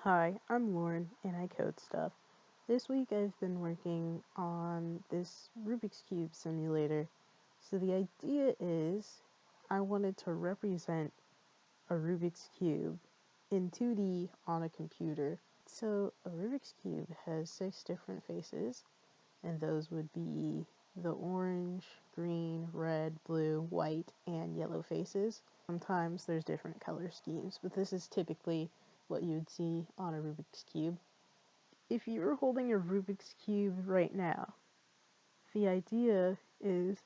Hi, I'm Lauren and I code stuff. This week I've been working on this Rubik's Cube simulator. So the idea is I wanted to represent a Rubik's Cube in 2D on a computer. So a Rubik's Cube has 6 different faces, and those would be the orange, green, red, blue, white, and yellow faces. Sometimes there's different color schemes, but this is typically what you would see on a Rubik's Cube. If you were holding a Rubik's Cube right now, the idea is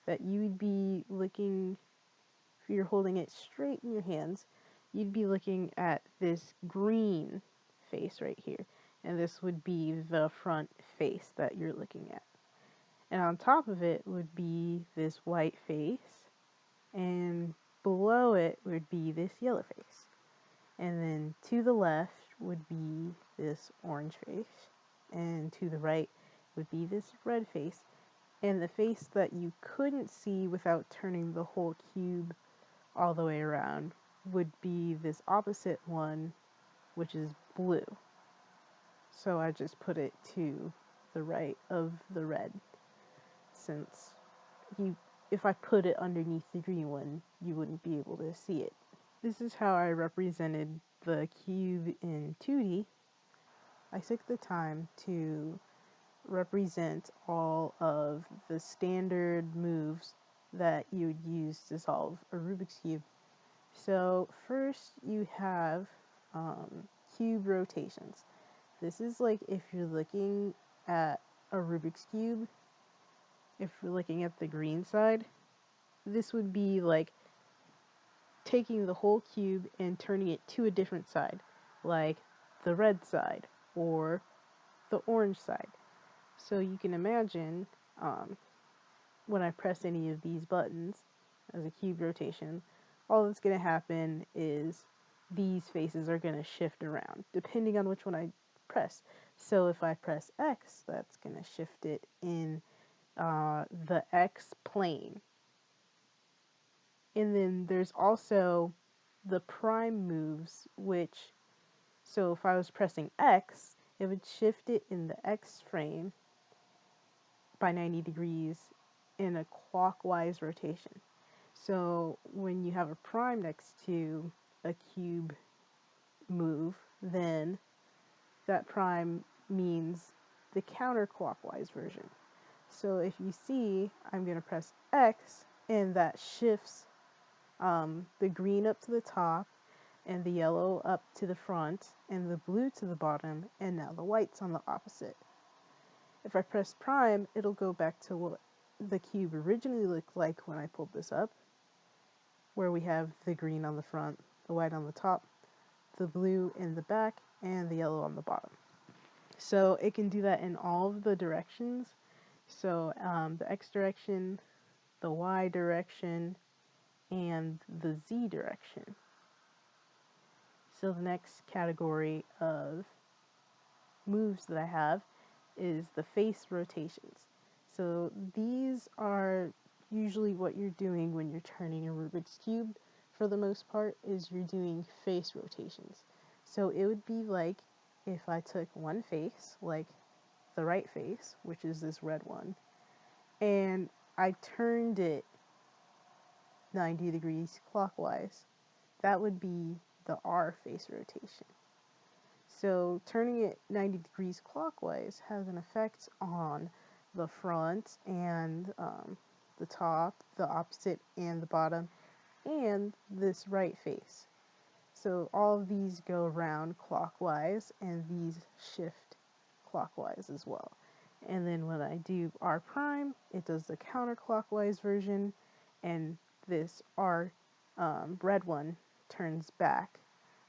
that you would be looking, if you're holding it straight in your hands, you'd be looking at this green face right here. And this would be the front face that you're looking at. And on top of it would be this white face, and below it would be this yellow face. And then to the left would be this orange face, and to the right would be this red face. And the face that you couldn't see without turning the whole cube all the way around would be this opposite one, which is blue. So I just put it to the right of the red, since if I put it underneath the green one, you wouldn't be able to see it. This is how I represented the cube in 2D. I took the time to represent all of the standard moves that you would use to solve a Rubik's Cube. So first you have cube rotations. This is like if you're looking at a Rubik's Cube, if you're looking at the green side, this would be like taking the whole cube and turning it to a different side, like the red side or the orange side. So you can imagine when I press any of these buttons as a cube rotation, all that's going to happen is these faces are going to shift around depending on which one I press. So if I press X, that's going to shift it in the X plane. And then there's also the prime moves, which, so if I was pressing X, it would shift it in the X frame by 90 degrees in a clockwise rotation. So when you have a prime next to a cube move, then that prime means the counterclockwise version. So if you see, I'm going to press X, and that shifts the green up to the top, and the yellow up to the front, and the blue to the bottom, and now the white's on the opposite. If I press prime, it'll go back to what the cube originally looked like when I pulled this up, where we have the green on the front, the white on the top, the blue in the back, and the yellow on the bottom. So it can do that in all of the directions. So the X direction, the Y direction, and the Z direction. So the next category of moves that I have is the face rotations. So these are usually what you're doing when you're turning a Rubik's Cube. For the most part, is you're doing face rotations. So it would be like if I took one face, like the right face, which is this red one, and I turned it 90 degrees clockwise. That would be the R face rotation. So turning it 90 degrees clockwise has an effect on the front and the top, the opposite, and the bottom, and this right face. So all of these go around clockwise, and these shift clockwise as well. And then when I do R prime, it does the counterclockwise version, and this R red one turns back,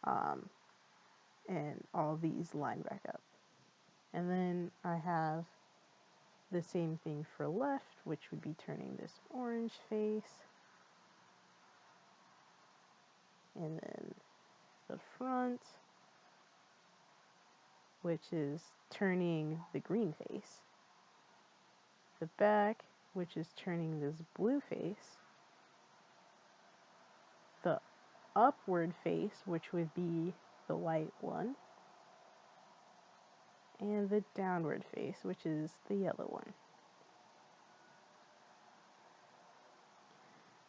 and all these line back up. And then I have the same thing for left, which would be turning this orange face, and then the front, which is turning the green face, the back, which is turning this blue face, the upward face, which would be the white one, and the downward face, which is the yellow one.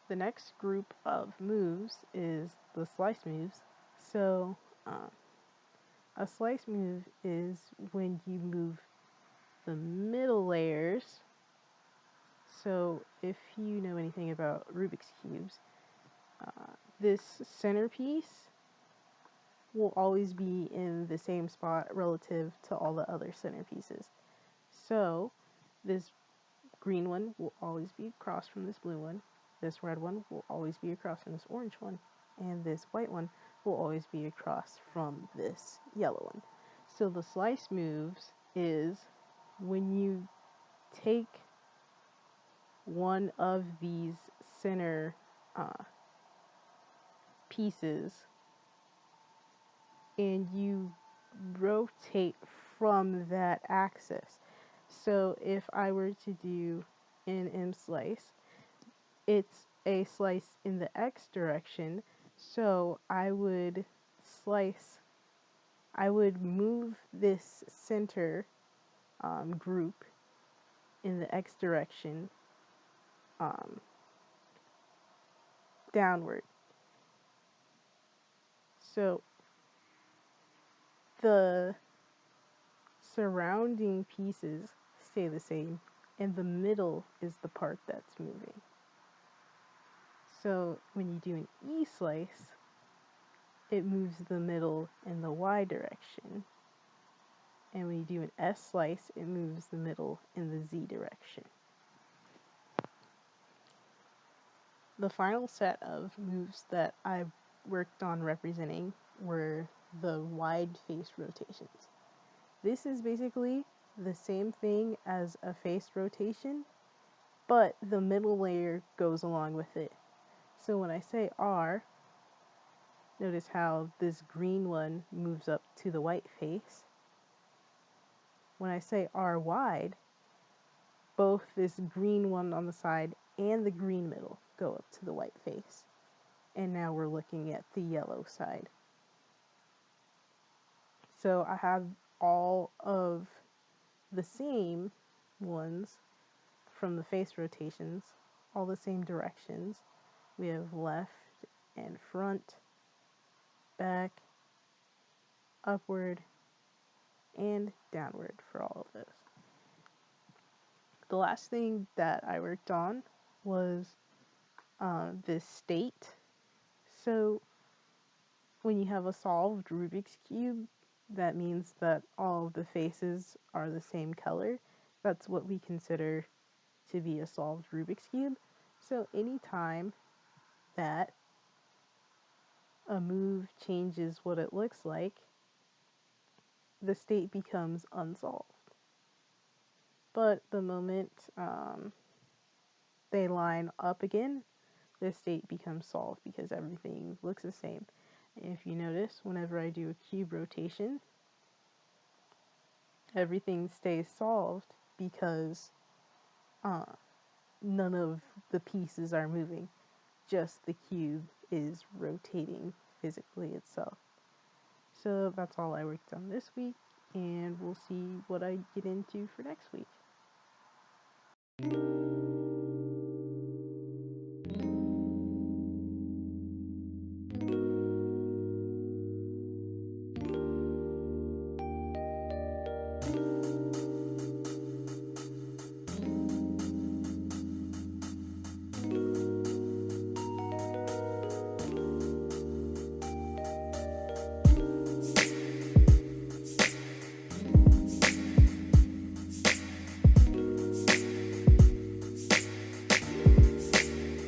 The next group of moves is the slice moves. So, a slice move is when you move the middle layers. So, if you know anything about Rubik's Cubes, this centerpiece will always be in the same spot relative to all the other centerpieces. So, this green one will always be across from this blue one. This red one will always be across from this orange one. And this white one will always be across from this yellow one. So the slice moves is when you take one of these center pieces and you rotate from that axis. So if I were to do an M slice, it's a slice in the X direction, so I would move this center group in the X direction downward. So the surrounding pieces stay the same, and the middle is the part that's moving. So when you do an E slice, it moves the middle in the Y direction. And when you do an S slice, it moves the middle in the Z direction. The final set of moves that I worked on representing were the wide face rotations. This is basically the same thing as a face rotation, but the middle layer goes along with it. So when I say R, notice how this green one moves up to the white face. When I say R wide, both this green one on the side and the green middle go up to the white face. And now we're looking at the yellow side. So I have all of the same ones from the face rotations, all the same directions. We have left and front, back, upward, and downward for all of those. The last thing that I worked on was this state. So when you have a solved Rubik's Cube, that means that all of the faces are the same color. That's what we consider to be a solved Rubik's Cube. So anytime that a move changes what it looks like, the state becomes unsolved. But the moment they line up again, the state becomes solved because everything looks the same. If you notice, whenever I do a cube rotation, everything stays solved because none of the pieces are moving. Just the cube is rotating physically itself. So that's all I worked on this week, and we'll see what I get into for next week.